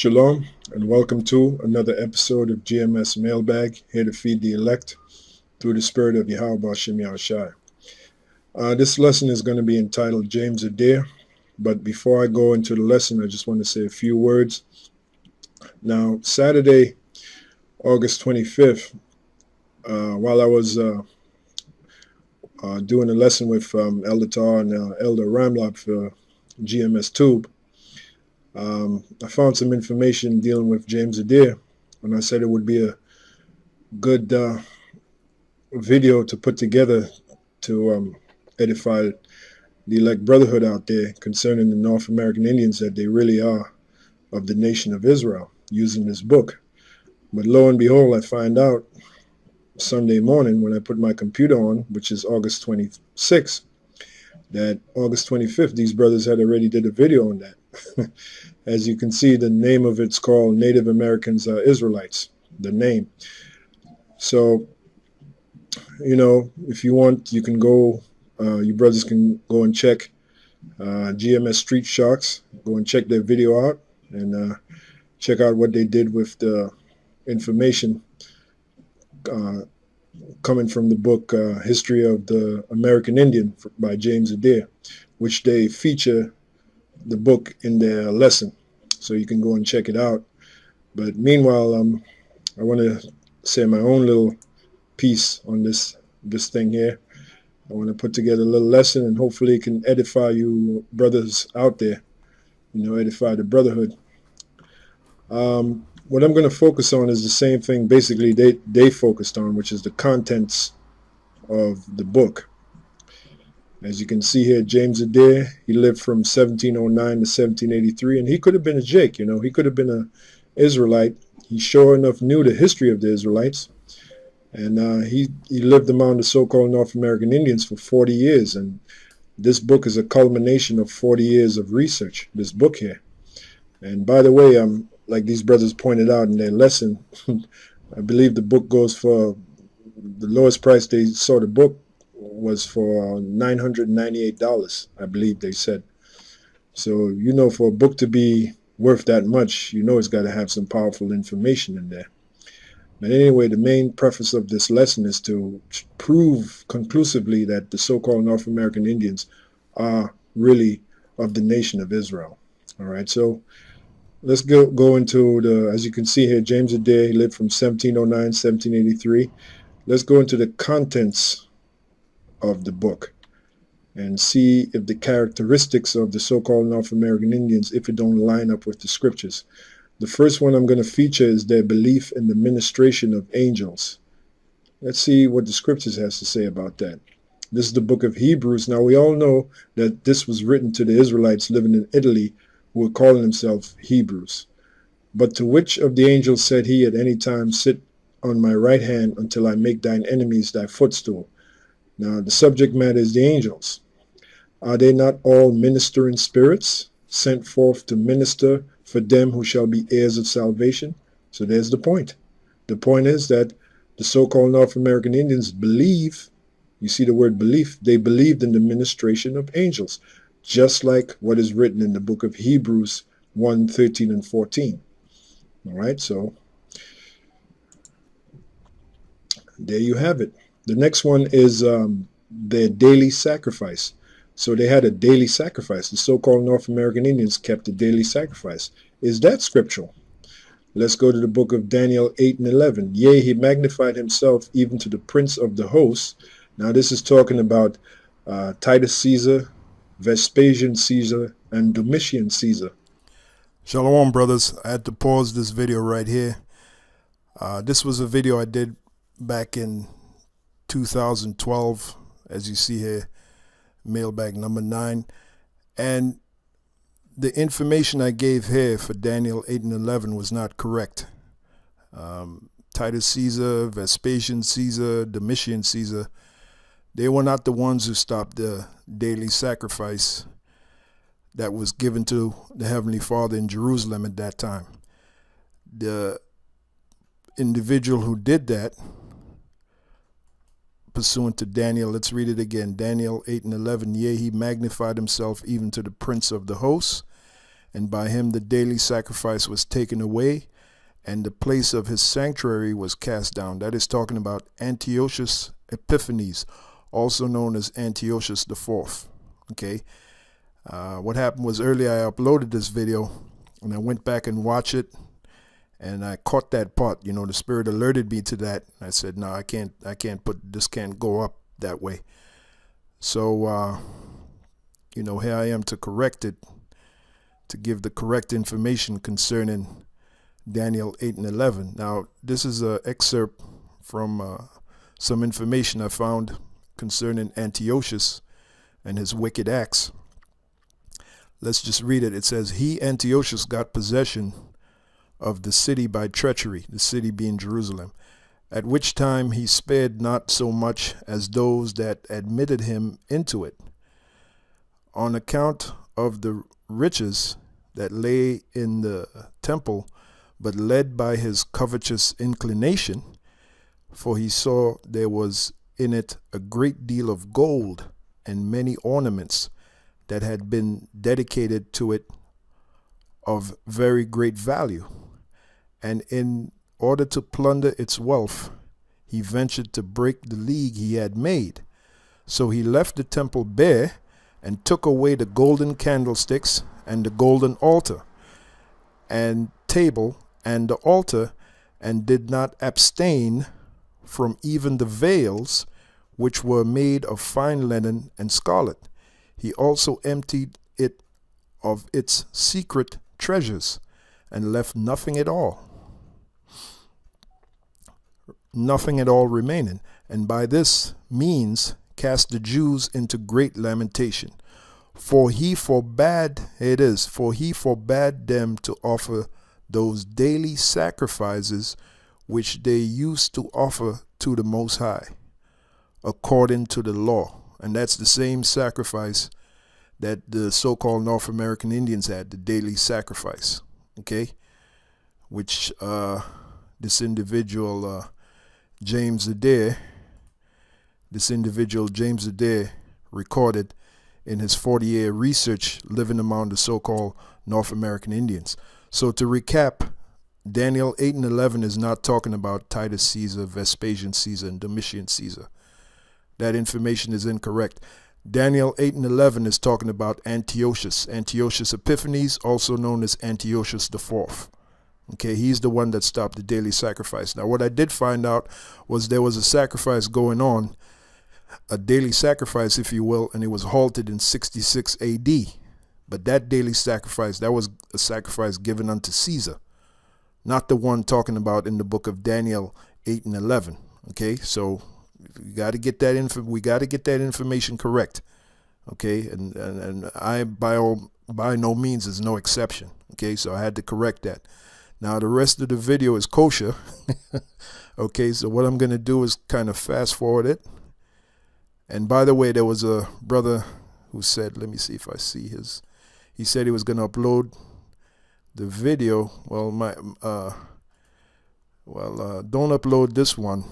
Shalom, and welcome to another episode of GMS Mailbag, here to feed the elect through the spirit of Yahweh Hashem Yahushai. This lesson is going to be entitled James Adair, but before I go into the lesson, I just want to say a few words. Now, Saturday, August 25th, while I was doing a lesson with Elder Tar and Elder Ramlock for GMS Tube, I found some information dealing with James Adair, and I said it would be a good video to put together to edify the elect brotherhood out there concerning the North American Indians, that they really are of the nation of Israel, using this book. But lo and behold, I find out Sunday morning when I put my computer on, which is August 26th, that August 25th, these brothers had already did a video on that. As you can see, the name of it's called Native Americans Israelites, the name. So, you know, if you want, you can go, you brothers can go and check GMS Street Sharks, go and check their video out, and check out what they did with the information coming from the book History of the American Indian by James Adair, which they feature the book in their lesson, so you can go and check it out. But meanwhile, I want to say my own little piece on this thing here. I want to put together a little lesson, and hopefully it can edify you brothers out there, you know, edify the brotherhood. What I'm going to focus on is the same thing basically they focused on, which is the contents of the book. As you can see here, James Adair, he lived from 1709 to 1783, and he could have been a Jake, you know, he could have been an Israelite. He sure enough knew the history of the Israelites, and he lived among the so-called North American Indians for 40 years, and this book is a culmination of 40 years of research, this book here. And by the way, like these brothers pointed out in their lesson, I believe the book goes for, the lowest price they saw the book was for $998, I believe they said. So, you know, for a book to be worth that much, you know it's got to have some powerful information in there. But anyway, the main preface of this lesson is to prove conclusively that the so-called North American Indians are really of the nation of Israel. All right, so let's go into the, as you can see here, James Adair, he lived from 1709 to 1783. Let's go into the contents of the book and see if the characteristics of the so-called North American Indians, if it don't line up with the scriptures. The first one I'm going to feature is their belief in the ministration of angels. Let's see what the scriptures has to say about that. This is the book of Hebrews. Now, we all know that this was written to the Israelites living in Italy who were calling themselves Hebrews. But to which of the angels said he at any time, sit on my right hand until I make thine enemies thy footstool? Now, the subject matter is the angels. Are they not all ministering spirits sent forth to minister for them who shall be heirs of salvation? So there's the point. The point is that the so-called North American Indians believe, you see the word belief, they believed in the ministration of angels, just like what is written in the book of Hebrews 1:13 and 14. All right, so there you have it. The next one is their daily sacrifice. So they had a daily sacrifice. The so-called North American Indians kept a daily sacrifice. Is that scriptural? Let's go to the book of Daniel 8 and 11. Yea, he magnified himself even to the prince of the hosts. Now this is talking about Titus Caesar, Vespasian Caesar, and Domitian Caesar. Shalom, brothers. I had to pause this video right here. This was a video I did back in 2012, as you see here, mailbag number 9. And the information I gave here for Daniel 8 and 11 was not correct. Titus Caesar, Vespasian Caesar, Domitian Caesar, they were not the ones who stopped the daily sacrifice that was given to the Heavenly Father in Jerusalem at that time. The individual who did that, pursuant to Daniel, let's read it again, Daniel 8 and 11, yea, he magnified himself even to the prince of the hosts, and by him the daily sacrifice was taken away, and the place of his sanctuary was cast down. That is talking about Antiochus Epiphanes, also known as Antiochus IV. Okay. What happened was earlier I uploaded this video and I went back and watched it, and I caught that part. The Spirit alerted me to that. I said, no, I can't this can't go up that way. So, here I am to correct it, to give the correct information concerning Daniel 8 and 11. Now, this is an excerpt from some information I found concerning Antiochus and his wicked acts. Let's just read it. It says, he, Antiochus, got possession of the city by treachery, the city being Jerusalem, at which time he spared not so much as those that admitted him into it. On account of the riches that lay in the temple, but led by his covetous inclination, for he saw there was in it a great deal of gold and many ornaments that had been dedicated to it of very great value. And in order to plunder its wealth, he ventured to break the league he had made. So he left the temple bare and took away the golden candlesticks and the golden altar and table and the altar, and did not abstain from even the veils, which were made of fine linen and scarlet. He also emptied it of its secret treasures and left nothing at all remaining, and by this means cast the Jews into great lamentation. For he forbade them to offer those daily sacrifices which they used to offer to the Most High, according to the law. And that's the same sacrifice that the so-called North American Indians had, the daily sacrifice, okay? Which this individual James Adair recorded in his 40-year research living among the so-called North American Indians. So to recap, Daniel 8 and 11 is not talking about Titus Caesar, Vespasian Caesar, and Domitian Caesar. That information is incorrect. Daniel 8 and 11 is talking about Antiochus Epiphanes, also known as Antiochus IV. Okay, he's the one that stopped the daily sacrifice. Now, what I did find out was there was a sacrifice going on, a daily sacrifice, if you will, and it was halted in 66 AD. But that daily sacrifice, that was a sacrifice given unto Caesar, not the one talking about in the book of Daniel 8 and 11. Okay, so we got to get that information correct. Okay, and I by no means is no exception. Okay, so I had to correct that. Now the rest of the video is kosher. Okay, so what I'm going to do is kind of fast forward it. And by the way, there was a brother who said, let me see if I see his. He said he was going to upload the video. Well, don't upload this one.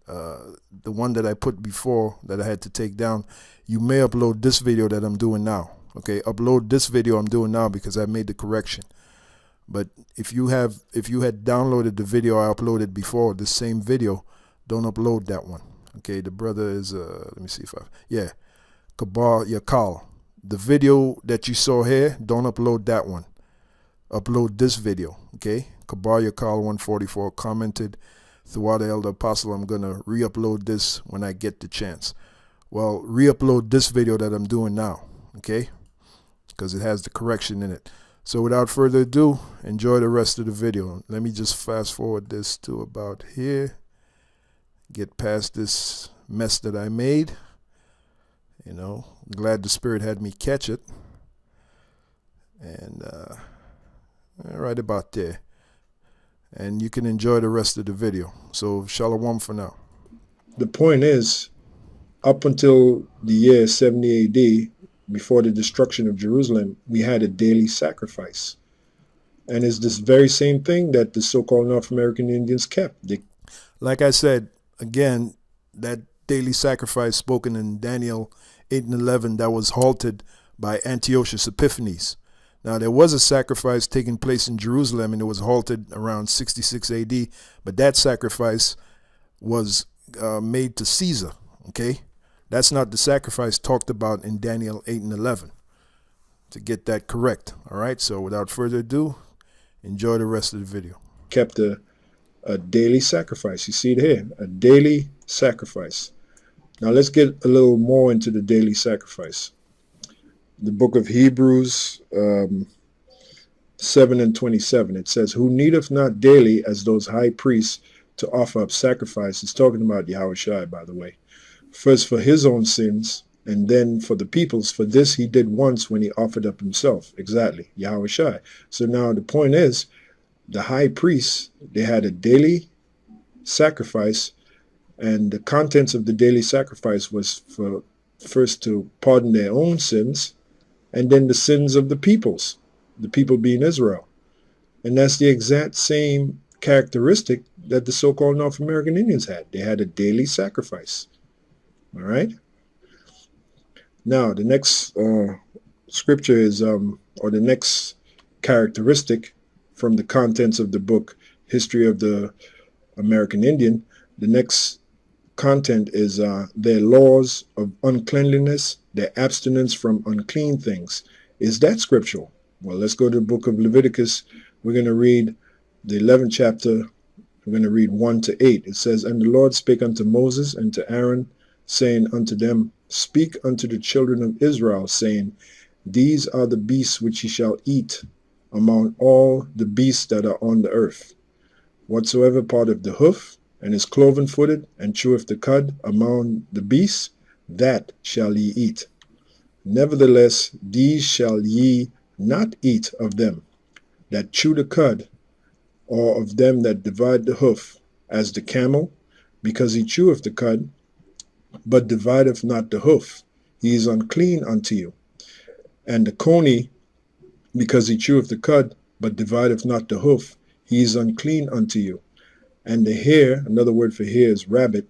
The one that I put before that I had to take down. You may upload this video that I'm doing now. Okay, upload this video I'm doing now because I made the correction. But if you had downloaded the video I uploaded before, the same video, don't upload that one. Okay, the brother is let me see if Kabar Yakal. The video that you saw here, don't upload that one. Upload this video. Okay, Kabar Yakal 144 commented, throughout the Elder Apostle, I'm gonna re-upload this when I get the chance. Well, re-upload this video that I'm doing now. Okay, because it has the correction in it. So without further ado, enjoy the rest of the video. Let me just fast forward this to about here. Get past this mess that I made. Glad the Spirit had me catch it. And right about there. And you can enjoy the rest of the video. So shalom for now. The point is, up until the year 70 AD, before the destruction of Jerusalem, we had a daily sacrifice. And it's this very same thing that the so-called North American Indians kept. Like I said, again, that daily sacrifice spoken in Daniel 8 and 11, that was halted by Antiochus Epiphanes. Now, there was a sacrifice taking place in Jerusalem, and it was halted around 66 AD, but that sacrifice was made to Caesar, okay? That's not the sacrifice talked about in Daniel 8 and 11, to get that correct, all right? So without further ado, enjoy the rest of the video. Kept a daily sacrifice. You see it here, a daily sacrifice. Now let's get a little more into the daily sacrifice. The book of Hebrews 7 and 27, it says, who needeth not daily as those high priests to offer up sacrifices, talking about Yahushua, by the way, first for his own sins, and then for the people's. For this he did once when he offered up himself. Exactly, Yahushua. So now the point is, the high priests, they had a daily sacrifice, and the contents of the daily sacrifice was for first to pardon their own sins, and then the sins of the peoples, the people being Israel. And that's the exact same characteristic that the so-called North American Indians had. They had a daily sacrifice. All right. Now, the next scripture is, or the next characteristic from the contents of the book, History of the American Indian, the next content is their laws of uncleanliness, their abstinence from unclean things. Is that scriptural? Well, let's go to the book of Leviticus. We're going to read the 11th chapter. We're going to read 1 to 8. It says, and the Lord spake unto Moses and to Aaron, saying unto them, speak unto the children of Israel, saying, these are the beasts which ye shall eat among all the beasts that are on the earth. Whatsoever part of the hoof, and is cloven-footed, and cheweth the cud among the beasts, that shall ye eat. Nevertheless, these shall ye not eat of them that chew the cud, or of them that divide the hoof, as the camel, because he cheweth the cud, but divideth not the hoof, he is unclean unto you. And the coney, because he cheweth the cud, but divideth not the hoof, he is unclean unto you. And the hare, another word for hare is rabbit,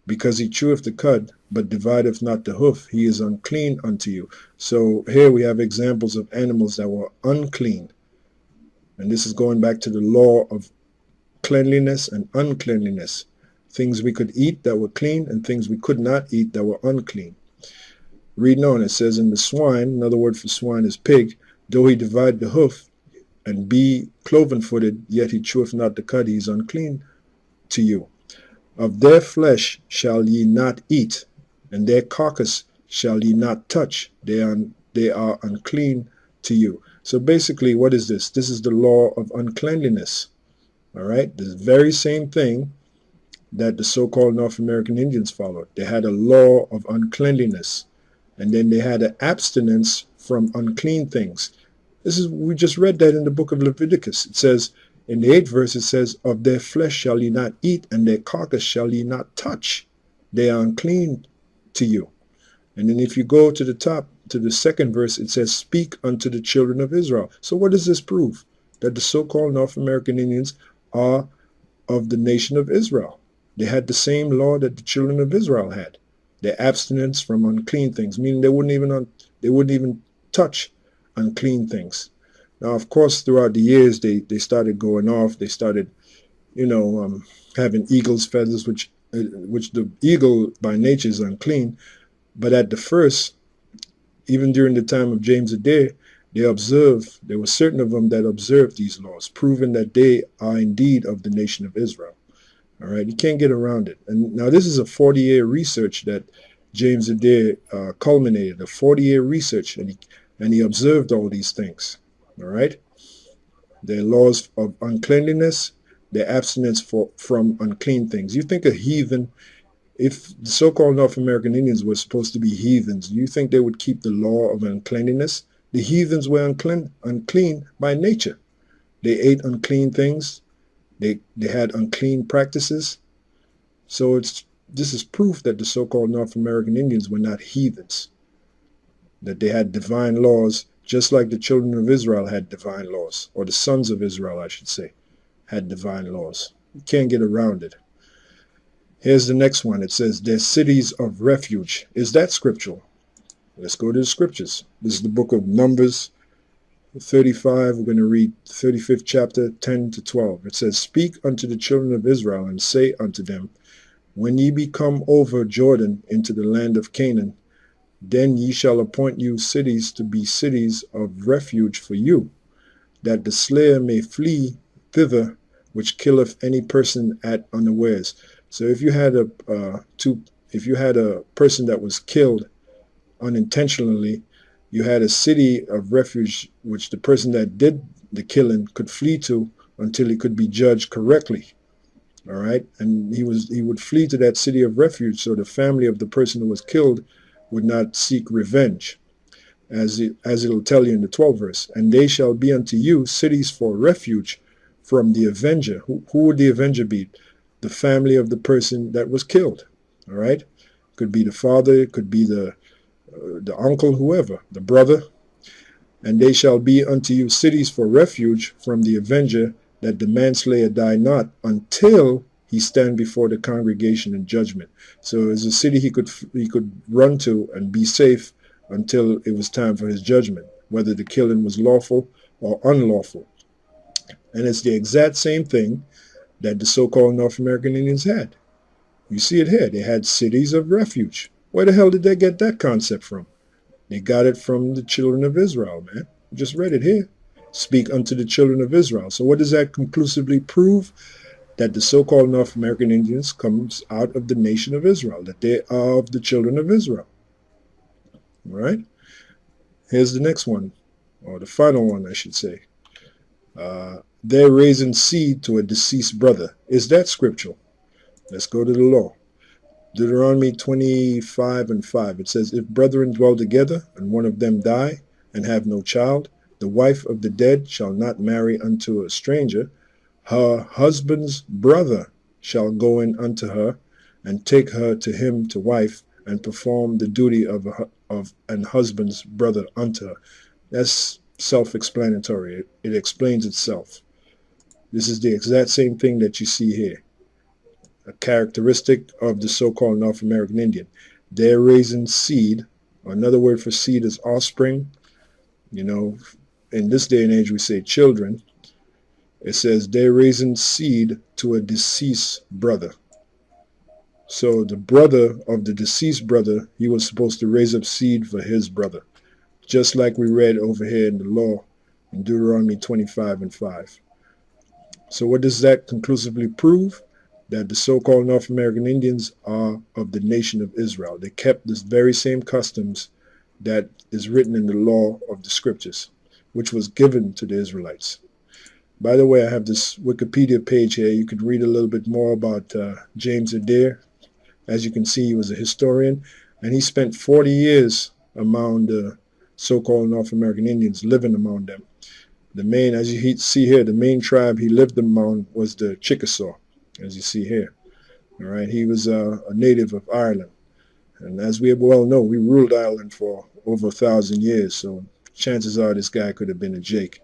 because he cheweth the cud, but divideth not the hoof, he is unclean unto you. So here we have examples of animals that were unclean. And this is going back to the law of cleanliness and uncleanliness. Things we could eat that were clean, and things we could not eat that were unclean. Reading on, it says, in the swine, another word for swine is pig, though he divide the hoof, and be cloven-footed, yet he cheweth not the cud, he is unclean to you. Of their flesh shall ye not eat, and their carcass shall ye not touch. They are unclean to you. So basically, what is this? This is the law of uncleanliness. All right? The very same thing that the so-called North American Indians followed. They had a law of uncleanliness, and then they had an abstinence from unclean things. We just read that in the book of Leviticus. It says, in the 8th verse, it says, of their flesh shall ye not eat, and their carcass shall ye not touch. They are unclean to you. And then if you go to the top, to the 2nd verse, it says, speak unto the children of Israel. So what does this prove? That the so-called North American Indians are of the nation of Israel. They had the same law that the children of Israel had. Their abstinence from unclean things, meaning they wouldn't even touch unclean things. Now, of course, throughout the years, they started going off. They started, having eagle's feathers, which the eagle by nature is unclean. But at the first, even during the time of James Adair, there were certain of them that observed these laws, proving that they are indeed of the nation of Israel. All right, you can't get around it. And now this is a 40-year research that James Adair culminated, a 40-year research, and he observed all these things. All right, their laws of uncleanliness, their abstinence from unclean things. You think a heathen, if the so-called North American Indians were supposed to be heathens, do you think they would keep the law of uncleanliness? The heathens were unclean by nature. They ate unclean things. They had unclean practices. So this is proof that the so-called North American Indians were not heathens, that they had divine laws, just like the children of Israel had divine laws, or the sons of Israel, I should say, had divine laws. You can't get around it. Here's the next one. It says, their cities of refuge. Is that scriptural? Let's go to the scriptures. This is the book of Numbers. 35, we're going to read 35th chapter, 10 to 12. It says, Speak unto the children of Israel, and say unto them, When ye be come over Jordan into the land of Canaan, then ye shall appoint you cities to be cities of refuge for you, that the slayer may flee thither, which killeth any person at unawares. So if you had a person that was killed unintentionally, you had a city of refuge which the person that did the killing could flee to until he could be judged correctly. All right, and he would flee to that city of refuge, so the family of the person who was killed would not seek revenge, as it'll tell you in the 12th verse. And they shall be unto you cities for refuge from the avenger. Who would the avenger be? The family of the person that was killed. All right, could be the father, it could be the uncle, whoever, the brother. And they shall be unto you cities for refuge from the avenger, that the manslayer die not until he stand before the congregation in judgment. So it's a city he could run to and be safe until it was time for his judgment, whether the killing was lawful or unlawful. And it's the exact same thing that the so-called North American Indians had. You see it here. They had cities of refuge. Where the hell did they get that concept from? They got it from the children of Israel, man. Just read it here. Speak unto the children of Israel. So what does that conclusively prove? That the so-called North American Indians comes out of the nation of Israel, that they are of the children of Israel. All right? Here's the next one, or the final one, I should say. They're raising seed to a deceased brother. Is that scriptural? Let's go to the law. Deuteronomy 25 and 5. It says, If brethren dwell together, and one of them die, and have no child, the wife of the dead shall not marry unto a stranger. Her husband's brother shall go in unto her, and take her to him to wife, and perform the duty of an husband's brother unto her. That's self-explanatory. It explains itself. This is the exact same thing that you see here. A characteristic of the so-called North American Indian. They're raising seed. Another word for seed is offspring. You know, in this day and age, we say children. It says they're raising seed to a deceased brother. So the brother of the deceased brother, he was supposed to raise up seed for his brother, just like we read over here in the law in Deuteronomy 25 and 5. So what does that conclusively prove? That the so-called North American Indians are of the nation of Israel. They kept this very same customs that is written in the law of the scriptures, which was given to the Israelites. By the way, I have this Wikipedia page here. You could read a little bit more about James Adair. As you can see, he was a historian, and he spent 40 years among the so-called North American Indians, living among them. The main, as you see here, the main tribe he lived among was the Chickasaw, as you see here. All right, he was a native of Ireland. And as we well know, we ruled Ireland for over 1,000 years, so chances are this guy could have been a Jake.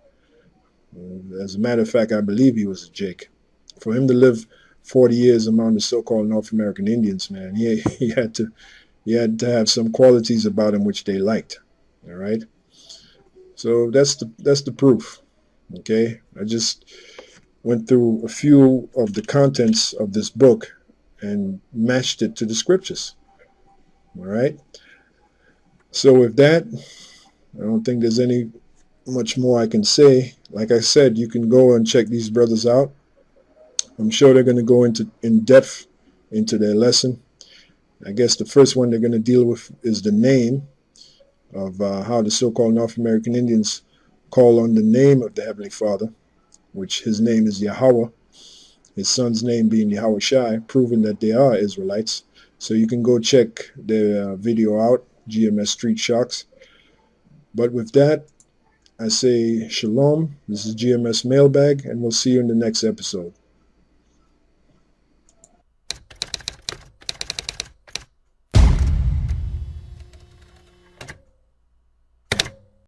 As a matter of fact, I believe he was a Jake. For him to live 40 years among the so-called North American Indians, man, he had to have some qualities about him which they liked. All right, so that's the proof. Okay, I just went through a few of the contents of this book and matched it to the scriptures. All right, so with that, I don't think there's any much more I can say. Like I said, you can go and check these brothers out. I'm sure they're going to go in depth into their lesson. I guess the first one they're going to deal with is the name of how the so-called North American Indians call on the name of the Heavenly Father, which his name is Yahweh, his son's name being Yahweh Shai, proving that they are Israelites. So you can go check their video out, GMS Street Shocks. But with that, I say shalom. This is GMS Mailbag, and we'll see you in the next episode.